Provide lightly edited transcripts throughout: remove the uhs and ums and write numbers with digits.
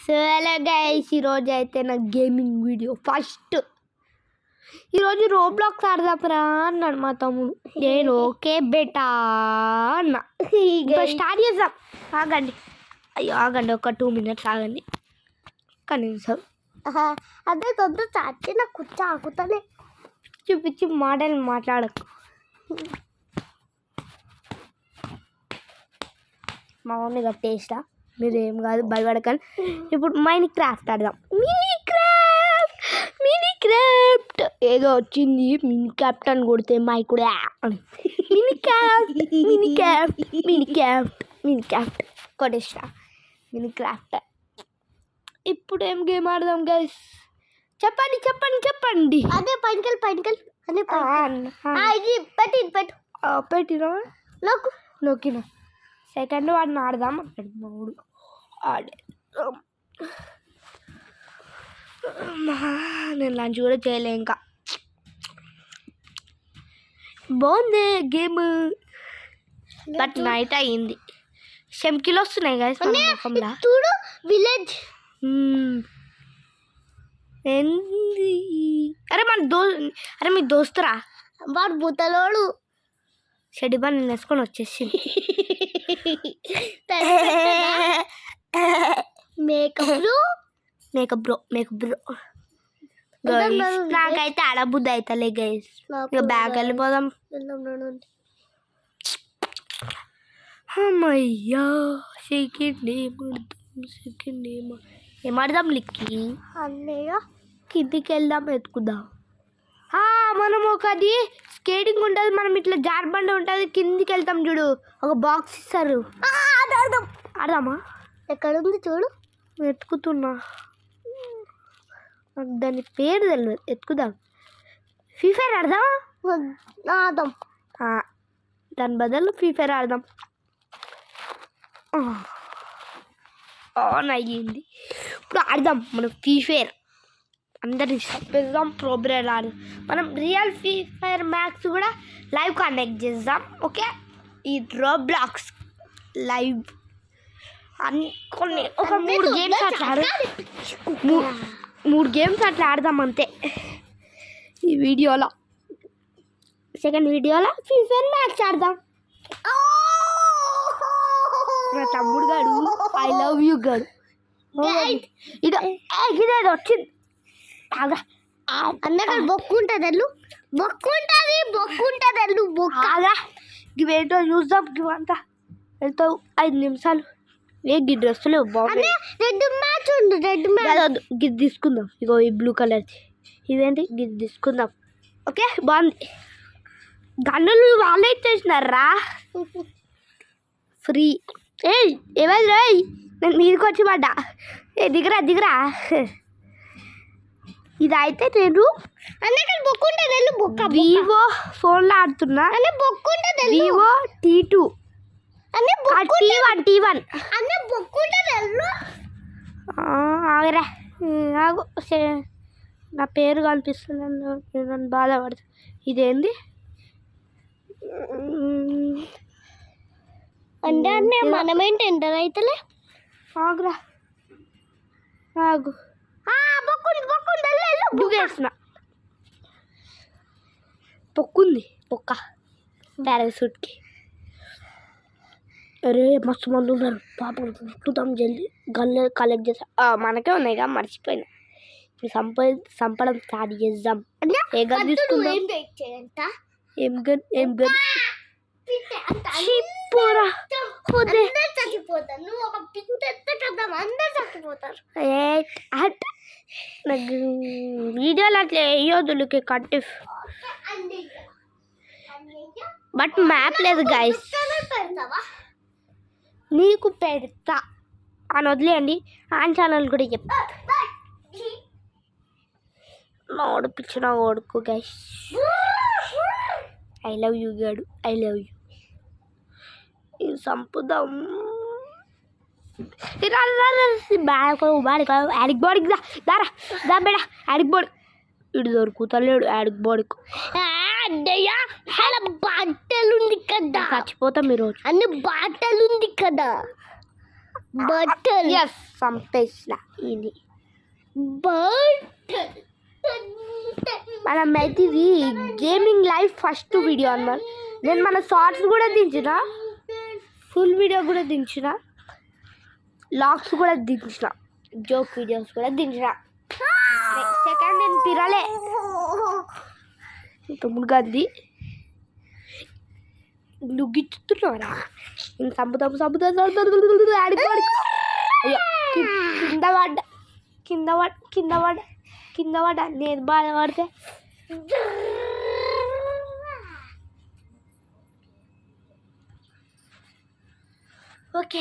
So hello guys, ఈరోజు అయితే నా గేమింగ్ వీడియో ఫస్ట్. ఈరోజు రోబ్లాక్స్ ఆడదాపురా అన్నాడు మా తమ్ముడు. నేను ఓకే బెటా అన్నా. స్టార్ట్ చేద్దాం. ఆగండి, అయ్యో ఆగండి, ఒక 2 minutes ఆగండి కనీసం. అదే తొందర చాచి నాకు కూర్చో ఆగుతానే చూపించి మాటలు మాట్లాడకు. మా మమ్మీ కట్టేస్తా, మీరు ఏం కాదు భయపడకండి. ఇప్పుడు మైన్ క్రాఫ్ట్ ఆడదాం. మినీ క్రాఫ్ట్ ఏదో వచ్చింది. మినీ క్రాఫ్ట్ అని కొడితే మై కూడా mini craft mini craft mini craft mini craft కొట్టేస్తా. Mini craft. ఇప్పుడు ఏం గేమ్ ఆడదాం గైస్? చెప్పండి చెప్పండి చెప్పండి. అదే పైనకల్ అదే ఇది పెట్టు పెట్టినా నాకు నొక్కిన సెకండ్ వాడిని ఆడదాం అన్నాడు మా ఊడు. ఆడే నేను లంచ్ కూడా చేయలే ఇంకా. బాగుంది గేమ్, బట్ నైట్ అయ్యింది. శంకిలు వస్తున్నాయి గైస్ ముఖంలో. చూడు విలేజ్ ఏంది? అరే మీ దోస్తురా వాడు బుతలోడు షెడ్ బన్ వేసుకొని వచ్చేసి మేకప్ బ్రో నాకైతే ఆడబుద్ధి అవుతలే గైస్. ఇక బ్యాగ్ వెళ్ళిపోదాం. అమ్మయ్యా సెకండ్ ఏమాడదాం లిక్కి అన్నయ్య కిందికి వెళ్దాం, ఎత్తుకుందాం. మనం ఒకది స్కేటింగ్ ఉంటుంది, మనం ఇట్లా జార్బండ ఉంటుంది, కిందికి వెళ్తాం చూడు, ఒక బాక్స్ ఇస్తారు. ఆడదామా? ఎక్కడుంది చూడు, ఎత్తుకుతున్నా. నాకు దాని పేరు తెలియదు. ఎత్తుకుదాం. ఫ్రీ ఫైర్ ఆడదాం. ఆడదాం. దాని బదులు ఫ్రీ ఫైర్ ఆడదాం. ఆన్ అయ్యింది. ఇప్పుడు ఆడదాం మనం ఫ్రీ ఫైర్. అందరినీ చంపేద్దాం. ప్రోబ్రేల్ ఆడదాం. మనం రియల్ ఫ్రీ ఫైర్ మ్యాక్స్ కూడా లైవ్ కనెక్ట్ చేద్దాం. ఓకే, ఈ రోబ్లాక్స్ లైవ్ కొన్ని ఒక 3 గేమ్స్ అట్లా మూడు గేమ్స్ అట్లా ఆడదాం అంతే. ఈ వీడియోలో సెకండ్ వీడియోలో ఫ్రీ ఫైర్ మ్యాక్స్ ఆడదాం. నా తమ్ముడు గాడు ఐ లవ్ యూ గాడు ఇది వచ్చింది. అన్నగా బొక్కుంటుంది బొక్కాగా ఇవేంటో చూద్దాం. ఇవంతా వెళ్తావు 5 నిమిషాలు. ఏ గిడ్డు వస్తలేవు. బాగుంది. రెడ్ మ్యాచ్ ఉంది. గిద్ది తీసుకుందాం. ఇగో ఈ బ్లూ కలర్ది ఇదేంటి, గిద్ది తీసుకుందాం. ఓకే బాగుంది. గన్నులు వాళ్ళే ఇచ్చేసినారా ఫ్రీ. ఏమైంది రాయ్? నేను మీదకి వచ్చి పడ్డా. దిగరా. ఇది అయితే నేను వివో ఫోన్లో ఆడుతున్నా. వివో T2 T1 ఆగరా ఆగు. నా పేరు కనిపిస్తుంది, నన్ను బాధపడుతుంది. ఇదేంది అంటే మనమేంటి ఎంటర్ అవుతలే. ఆగురా ఆగు. దుగేసిన పొక్కుంది పొక్క పారాషూట్కి. అరే మస్తు మంది ఉన్నారు పాపం. చూద్దాం జల్దీ. గన్ను కలెక్ట్ చేస్తా. మనకే ఉన్నాయిగా, మర్చిపోయినా. సంపడం స్టార్ట్ చేద్దాం. ఏ గన్ తీసుకుందాం? ఏం గన్ నాకు వీడియోలు అట్లా వేయొద్దులకి కట్టి. బట్ మ్యాప్ లేదు గైస్. నీకు పెడతా అని వదిలేయండి. ఆన్ ఛానల్ కూడా చెప్తా. నా ఓడిపించిన ఓడుకు గైస్. ఐ లవ్ యూ గాడు, ఐ లవ్ యూ. ఇది సంపుదాం. యాడిక్ బాడీకి దారా దా బేడా. యాడిక్ బాడీ ఇటు దొరుకుతలేడు. యాడిక్ బాడీకు బాటలుంది కదా, చచ్చిపోతాం ఈరోజు. అన్ని బాటలుంది కదా. బట్టలు ఎస్ సంపేసిన ఇది బట్టలు మనం అయితే ఇది గేమింగ్ లైవ్ ఫస్ట్ వీడియో అన్నమాట. నేను మన షార్ట్స్ కూడా దించిన, ఫుల్ వీడియో కూడా దించిన, లాగ్స్ కూడా దించిన, జోక్ వీడియోస్ కూడా దించిన. సెకండ్ నేను పిరలే తమ్ముడు గద్ది నువ్వు గిచ్చుతున్నారా సంపుతాం అయ్యో కింద పడ్డా నేను బాధపడితే ఓకే.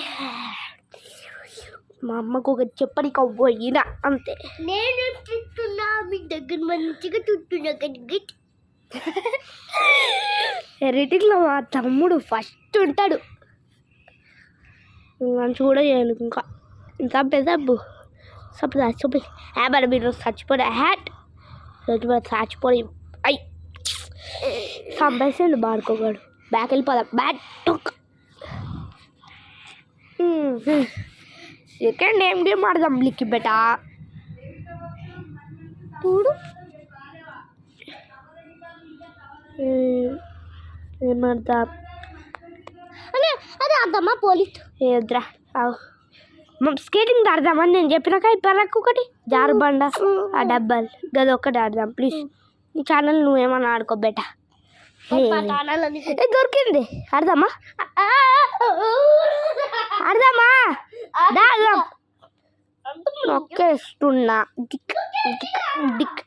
మా అమ్మకు ఒక చెప్పడికి పోయినా అంతే. నేను చుట్టున్నా మీ దగ్గర మంచిగా చుట్టున్నా కదా. ఎడిటింగ్లో మా తమ్ముడు ఫస్ట్ ఉంటాడు. మంచి కూడా చేయను ఇంకా సబ్బు చచ్చిపోయి మరి మీరు చచ్చిపోయి హ్యాట్ చచ్చిపోయి అయ్యి సంపేసిండు బాడుకోగాడు. బ్యాక్ వెళ్ళిపోదాం బ్యాట్ సెకండ్ ఏం గేమ్ ఆడదాం లిక్కి బెటా చూడు. ఏమాడదాం అదే అద్దమ్మా పోలీస్ ఏద్రా స్కేటింగ్ ఆడదామని నేను చెప్పినాక ఇప్పటికి ఒకటి జారు బండ ఆ డబ్బాలు గది ఒక్కటి ఆడదాం ప్లీజ్. నీ ఛానల్ నువ్వేమన్నా ఆడుకో బెటా. దొరికింది ఆడదామా ఆడదామా ఆడదాం నొక్కేస్తున్నా డిక్ డిక్ డిక్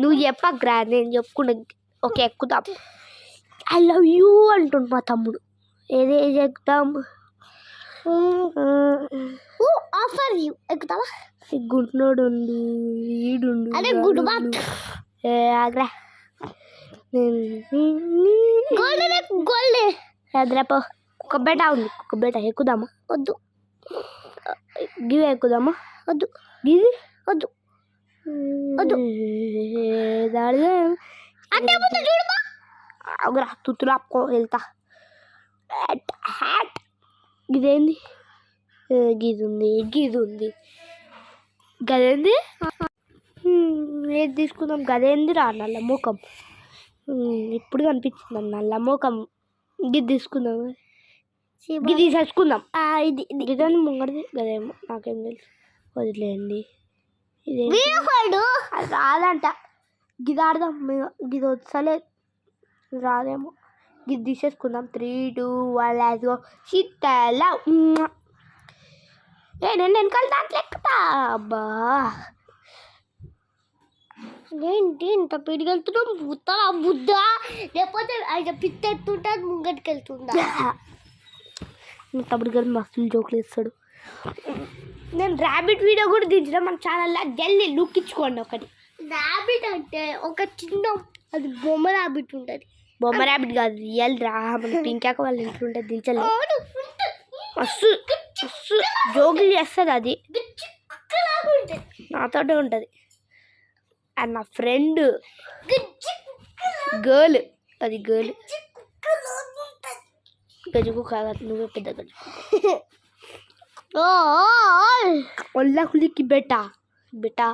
నువ్వు చెప్పగ్రా నేను చెప్పుకున్నా. ఓకే ఎక్కుదాం. ఐ లవ్ యూ అంటుండు మా తమ్ముడు. ఏదే ఎక్కుదాం ఆఫర్ యూ ఎక్కుతావా? గుడ్నోడు ఉండు ఈడుండు అదే గుడ్ బాత్ ఆగ్రా గోల్డ్ ఎదురాపో కుక్క బేట ఉంది. కుక్క బేట ఎక్కుదామా? వద్దు. గివి ఎక్కుదామా? వద్దు. గిది వద్దు. వద్దు. అంటే చూడమా ఆగురా తుత్తులు ఆపుకో వెళ్తా. హ్యాట్ గిదేంది? గిది ఉంది గదేంది? ఏది తీసుకుందాం? గదేంది రా నల్ల మూకం ఇప్పుడు కనిపించింది నల్ల మూకం. గిది తీసుకుందాం. గిది తీసేసుకుందాం. ఇది గిదని ముంగడిది గదేమో నాకేం తెలుసు. వదిలేయండి. ఇదే అది రాదంట. గిది ఆడదాం. గిది వచ్చలే రాదేమో. గిది తీసేసుకుందాం. 3, 2, 1 let's go. శీతల నేను వెనకాల దాంట్లో ఎక్కుతా. అబ్బా ఏంటి ఇంత పిడికెళ్తున్నాం? బుద్ధ లేకపోతే అయితే పిత్త ఎత్తుంటుంది ముంగటికి వెళ్తుందా? తమ్ముడు గారు మస్తులు జోకులు వేస్తాడు. నేను ర్యాబిట్ వీడియో కూడా దించిన మన ఛానల్లో. జల్దీ లుక్ ఇచ్చుకోండి ఒకటి. ర్యాబిట్ అంటే ఒక చిన్న అది బొమ్మ ర్యాబిట్ ఉంటుంది. బొమ్మ ర్యాబిట్ కాదు రియల్ రా. మన పింకాక వాళ్ళ ఇంట్లో ఉంటుంది దించలేదు. మస్తు మస్తు జోకులు చేస్తుంది అది. నాతోటే ఉంటుంది. అండ్ నా ఫ్రెండ్ గర్ల్ అది గర్ల్ గజుకు కాదు నువ్వే పెద్ద గజు. ఒళ్ళ కులికి బెటా బెటా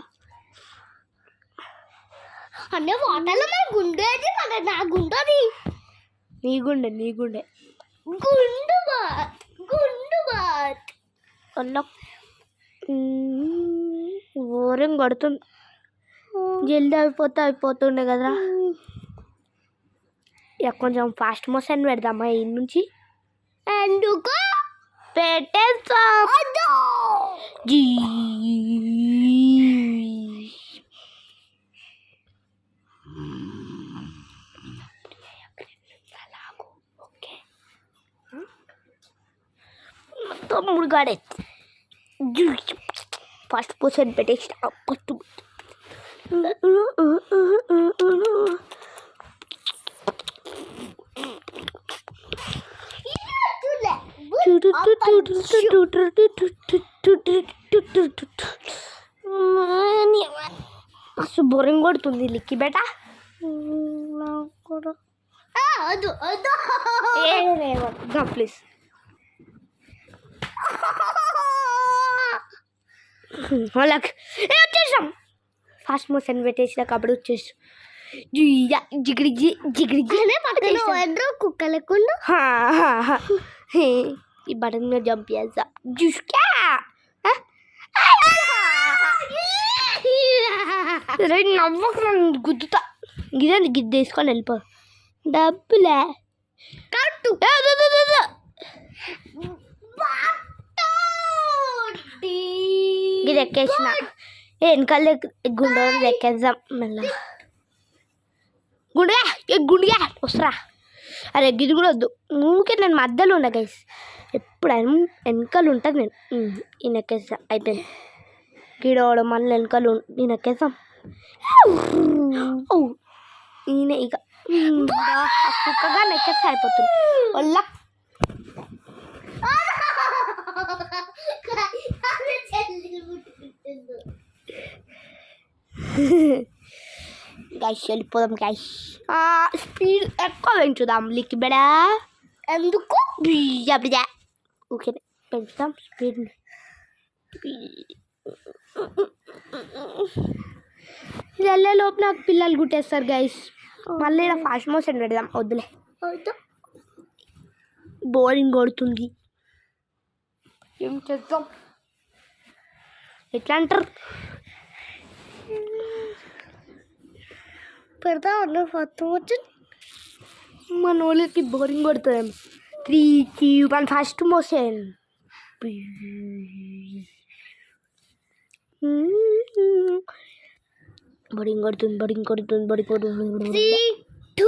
అంటే వాటర్లో మన గుండేది మన నా గుండది. నీ గుండె గుండు బాత్ ఒళ్ళ ఓరం కొడుతుంది. జల్దీ అయిపోతుండే కదరా. ఇక కొంచెం ఫాస్ట్ మోషన్ పెడదామా ఈ నుంచి. ఎందుకు పెట్టేస్తా జీ తమ్ముడు గాడే ఫస్ట్ మోషన్ పెట్టేసి ఫస్ట్ మస్తు బోరింగ్ కొడుతుంది లిక్కి బేట. వద్దు వద్దు ప్లీజ్ వాళ్ళకి వచ్చేసాం ఫాస్ట్ మోషన్ పెట్టేసిన కాబట్టి వచ్చేసాం జిగిడి జిగిడి ఎదురు కుక్క లేకుండా ఈ బటన్ మీద జంప్ చేస్తా జుస్కా నవ్వకు గుద్దుతా గిదండి గిద్ద వేసుకొని వెళ్ళిపో డబ్బులే కట్టు ఇది ఎక్కేసిన వెనకాల గుండె ఎక్కేద్దాం మళ్ళీ గుండెగా వస్తురా అరే గిది కూడా వద్దు ఊరికే నేను మధ్యలో ఉండ గైస్ ఎప్పుడైనా వెనకాల ఉంటుంది నేను ఈయన ఎక్కేస్తా అయిపోయింది గిడవడం మళ్ళీ వెనకాల నేను ఎక్కేస్తాం ఈయన ఇక కుక్కగా నెక్కేస్తే అయిపోతుంది వాళ్ళ గైస్ వెళ్ళిపోదాం గైస్ స్పీడ్ ఎక్కువ పెంచుదాం లిక్కి బెడా ఎందుకు అప్పుడే ఓకే పెంచుదాం స్పీడ్ని వెళ్ళే లోపు నాకు పిల్లలు గుట్టేస్తారు గైస్ మళ్ళీ ఇలా ఫాస్ట్ మోషన్ పెడదాం వద్దులే బోరింగ్ కొడుతుంది ఏం చేద్దాం ఎట్లా అంటారు పెడతా ఉన్నా ఫస్ట్ వచ్చి మన వాళ్ళకి బోరింగ్ కొడుతుంది 3 2 1 ఫాస్ట్ మోషన్ బోరింగ్ కొడుతుంది 3 2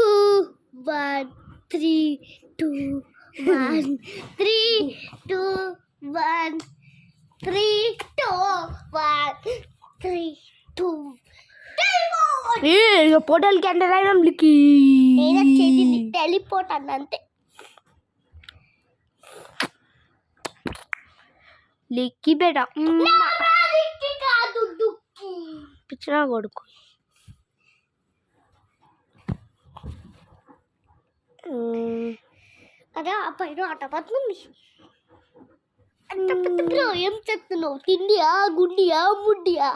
1 3 2 1 3 2 1 3 2 1 3 2 పోర్టల్ క్యాండర్ అయినా లిక్కి టెలిపోర్ట్ అన్న అంతే లిక్కి బేట కాదు దుక్కి పిచ్చినా కొడుకు అదే ఆ పైన ఆట పడుతుంది అంత పెద్ద బ్రో ఏం చెప్తున్నావు తిండియా గుండియా ముడ్డియా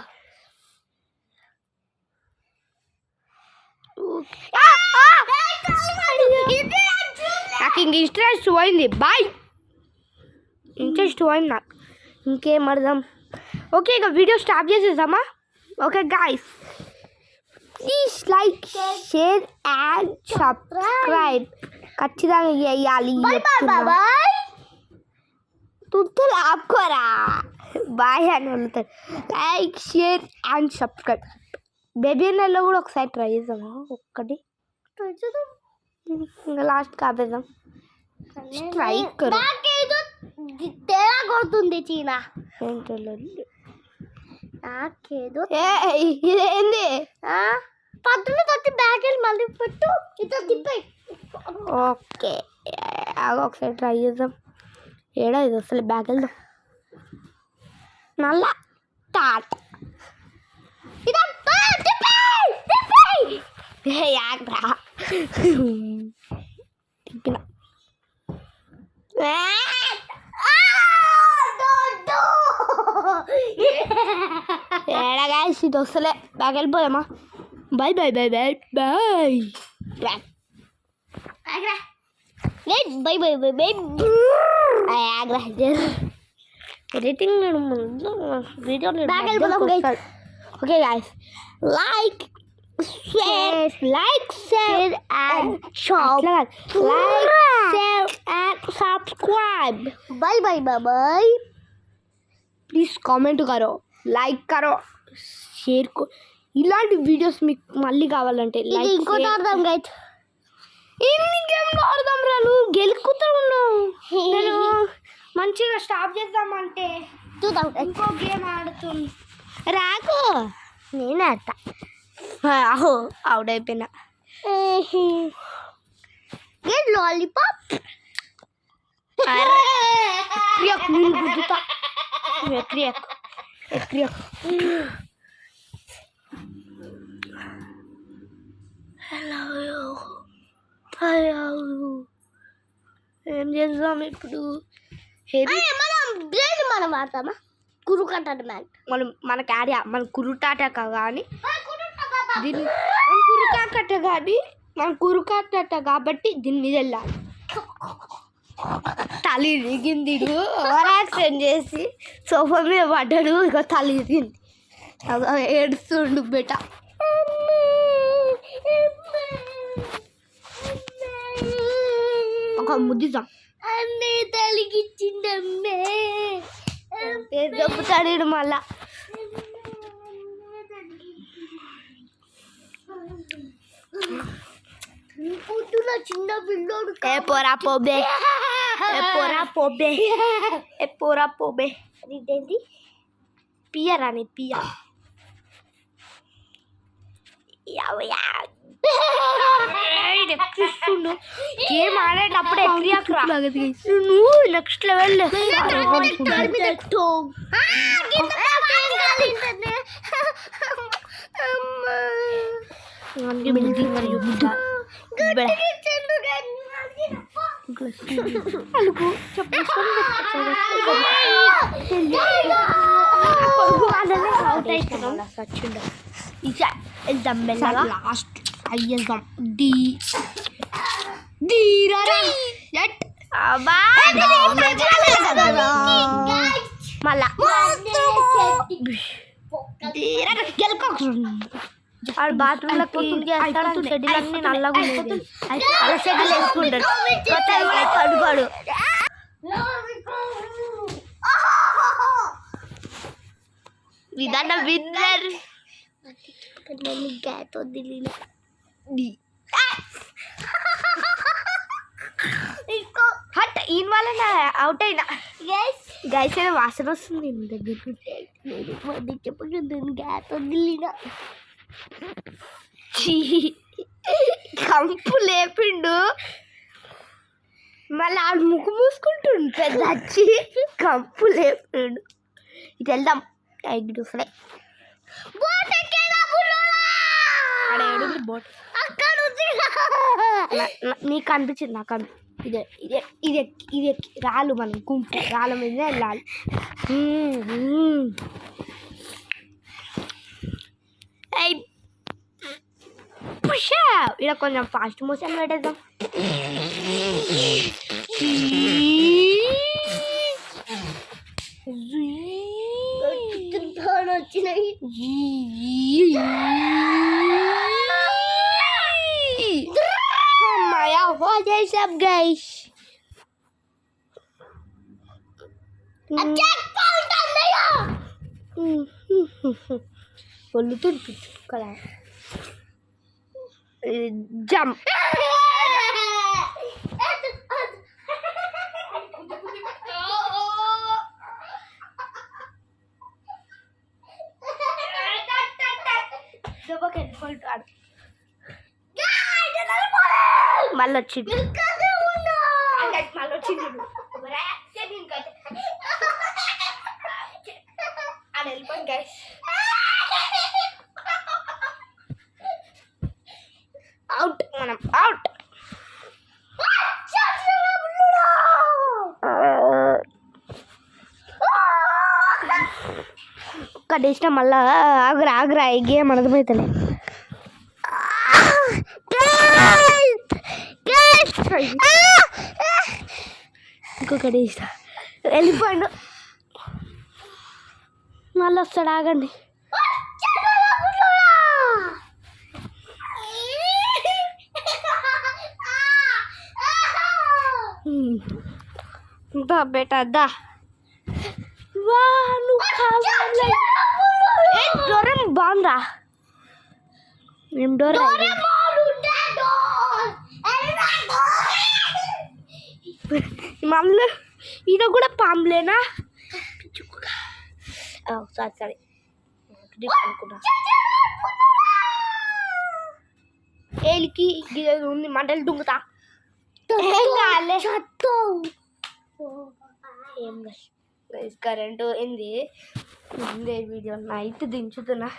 నాకు ఇంక ఇంట్రెస్ట్ పోయింది బాయ్ ఇంట్రెస్ట్ పోయింది నాకు ఇంకేం అర్థం ఓకే ఇక వీడియో స్టార్ట్ చేసేద్దామా okay guys please like share and subscribe ఖచ్చితంగా చేయాలి తుత్తులు ఆపుకోరా బాయ్ అని వెళ్తారు like share and subscribe baby నెలలో కూడా ఒకసారి ట్రై చేద్దామా ఒక్కటి ఇంకా లాస్ట్ కాపేద్దాం స్ట్రైక్ తేడా కొడుతుంది చీనా ఏంటో నాకేదో ఇదేంది పద్దులు తొట్టి బ్యాగ్ వెళ్ళి మళ్ళీ పెట్టు ఇట్లా తిప్పే ఓకే ఒకసారి ట్రై చేద్దాం ఏడా ఇది అసలు బ్యాగ్ వెళ్దాం మళ్ళా టాట్ యాగ్రా తిప్పిన ఏడా గాయస్ ఇది వస్తలే బ్యాగ్ వెళ్ళిపోదామా bye bye bye bye bye bye bye bye bye Agra editing నేను ముందు వీడియోలో okay guys like share and subscribe bye bye bye bye please comment करो లైక్ करो షేర్ ఇలాంటి వీడియోస్ మీకు మళ్ళీ కావాలంటే లైక్ ఇంకోటి ఆడదాం గైస్ ఎన్ని గేమ్లు ఆడదాం రా నువ్వు గెలుకుతా ఉన్నావు నేను మంచిగా స్టాప్ చేద్దామంటే చూద్దాం ఇంకో గేమ్ ఆడుతుంది రాకు నేను ఆడతా అహో అవుట్ అయిపోయినా గెట్ లాలీపాప్ క్రియాక్ నేను గుద్దుతా క్రియాక్ హలో ఏం చేద్దాం ఇప్పుడు? హెవీ మనం బ్రెయిన్ మనం వాడతామా? కురుకట్ట మ్యాన్ మనకి ఆడి మన కురుటాటక కానీ దీన్ని కురుకాకట కానీ మన కురుకాటట కాబట్టి దీని మీద వెళ్ళాలి. తల ఇరిగింది, ఓవరాక్షన్ చేసి సోఫా మీద పడ్డాడు. ఇక తల ఇరిగింది, ఏడుస్తుండు బెట. ఒక ముద్దిద్దాం. అన్నీ తలిగిచ్చిందమ్మే. దొబ్బుతాడు మళ్ళా. పొద్దున చిన్న పిల్లోడు పోరా పోబే, పోరా పోబే, పోరా పోబే. ఇదేంటి? పియర్ అని పియ గేమ్ ఆడేటప్పుడు నువ్వు నెక్స్ట్ లెవెల్ లాస్ట్ అయ్యేద్దాం. మళ్ళా వాడు బాత్రూమ్ లో క్లీన్ చేస్తాడు. షెడ్యూల్ అన్ని నల్లగా ఉండేది, అలా షెడ్యూల్ వేసుకుంటాడు. పడుపాడు విధాన విన్నర్ హట్ ఈయన వల్ల అవుట్ అయినా. గైస్ ఏదో వాసన వస్తుంది దగ్గర చెప్పండి గ్యాస్ వదిలినా. కంపు లేపిండు, మళ్ళీ ఆడు ముక్కు మూసుకుంటుండు. పెద్ద వచ్చి కంపు లేపిండు. ఇటు వెళ్దాం. ఫ్రై బోట్ నీకు అనిపించింది, నాకు ఇదే ఇదే ఇది ఇది రాళ్ళు, మనం గుంపు రాళ్ళ మీద వెళ్ళాలి. ఇలా కొంచెం ఫాస్ట్ మోషన్ పెట్టేద్దాం. వచ్చినాయి చేసాం గైస్. ఒళ్ళు తుడిపించు కదా. జంప్ మళ్ళీ వచ్చింది. అవుట్, మనం అవుట్. ఒక్క డేసిన మళ్ళా ఆగ్రా ఆగ్రా ఈ గేమ్ అర్థమవుతలే. ఇంకొక డేసిన వెళ్ళిపోయాడు, మళ్ళీ వస్తాడు. ఆగండి. దా బేటా దా. డోరం బాగుందా? ఏం డోర్? మామూలు ఈడ కూడా పాములేనా? సారీ సారీ అనుకున్నా. ఏలికి గిది ఉంది, మంటలు దుంగుతా. కరెంటు ఏంది వీడియో నైట్ దించుతున్నా.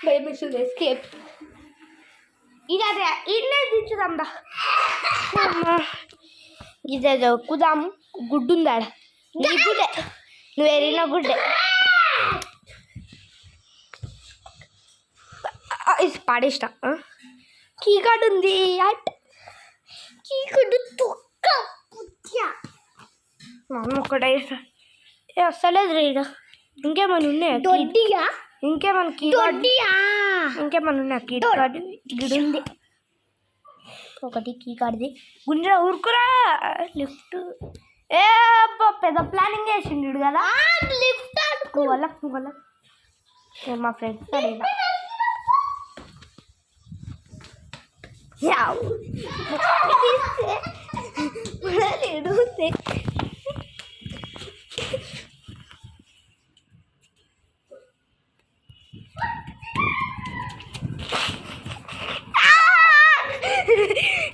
భయమేస్తుంది ఎస్కేప్. ఇది అదే ఇన్నే దించుదాం దా. ఇదే కుదాం గుడ్డుందాడ నీ గుడ్డే నువ్వు ఎరిగిన గుడ్డే ఇది పాడేసిన. కీ కార్డు ఉంది అట్ చీకటి తొక్క పుత్యా. ఒకటే వస్తలేదు రీడ. ఇంకేమైనా ఉన్నాయా దొడ్డియా? ఇంకేమైనా కీ దొడ్డియా? ఇంకేమైనా ఉన్నాయా కీ కార్డు? గిడి ఉంది ఒకటి కీ కార్డుది. గుంజ ఊరుకురా లిఫ్ట్. ఏ పెద్ద ప్లానింగ్ వేసిండు కదా లిఫ్ట్ వాళ్ళ మా ఫ్రెండ్స్ అడిగిన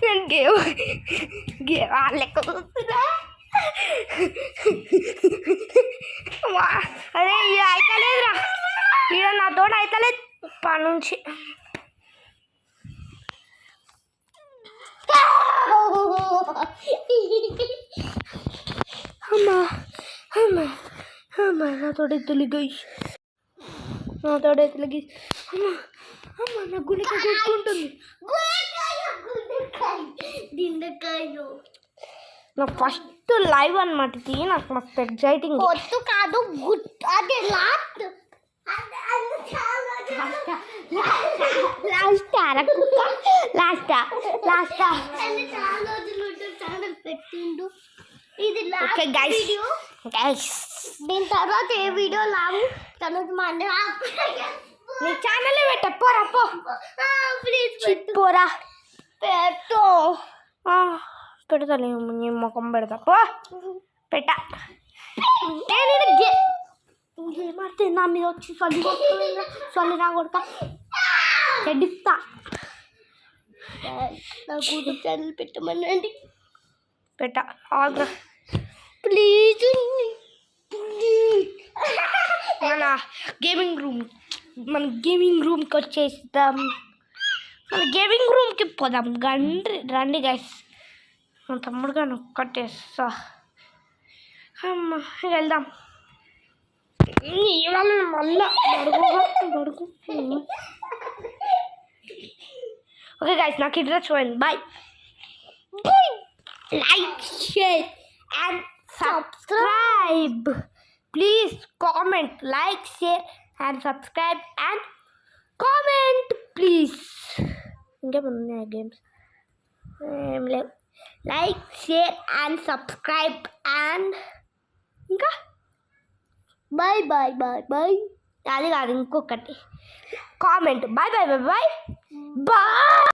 నేను గేమ్ లెక్క చూస్తున్నా. అరే ఇది అయితలేదురా, ఈడ నా తోట అయితలేదు పని నుంచి. అమ్మా అమ్మా అమ్మా నా తోట ఎత్తులిగయి, నా తోట ఎత్తులిగి. అమ్మా అమ్మా నా గుండె కొట్టుకుంటుంది. దిండకాయలు నాకు ఫస్ట్ లైవ్ అనమాట ఇది. నాకు మస్తు ఎగ్జైటింగ్. కొత్త కాదు అదే లాస్ట్ చాలా రోజులు ఛానల్ పెట్టిండు. ఇది ఓకే గైస్, వీడియో. గైస్ దీని తర్వాత ఏ వీడియో లావు తర్వాత మన నీ ఛానల్ పెట్ట పోరా పో. ప్లీజ్ పోరా పెట్టు. పెడతాను నీ ముఖం పెడతా పో. పెట్ట ఏమంటే నా మీద వచ్చి చల్లి నా కొడతా చెడిస్తా. నాకు ఛానల్ పెట్టమనండి పెట్ట ఆగ్రా ప్లీజ్. మన గేమింగ్ రూమ్కి వచ్చేస్తాం. మన గేమింగ్ రూమ్కి పోదాం. రండి గైస్. మా తమ్ముడు కానీ ఒక్కటేస్తా. అమ్మ వెళ్దాం. మళ్ళా బడుగు. ఓకే గైస్, నాకు ఇంట్రెస్ట్ చూడండి. Bye. Like, share and subscribe. Please comment, like, share and subscribe and comment please. ఇంకేమైనా ఉన్నాయా గేమ్స్? ఏం లేవు. Like, share and subscribe and ఇంకా బాయ్ బాయ్ బాయ్ బాయ్. అది కాదు ఇంకొకటి comment. Bye bye bye bye bye.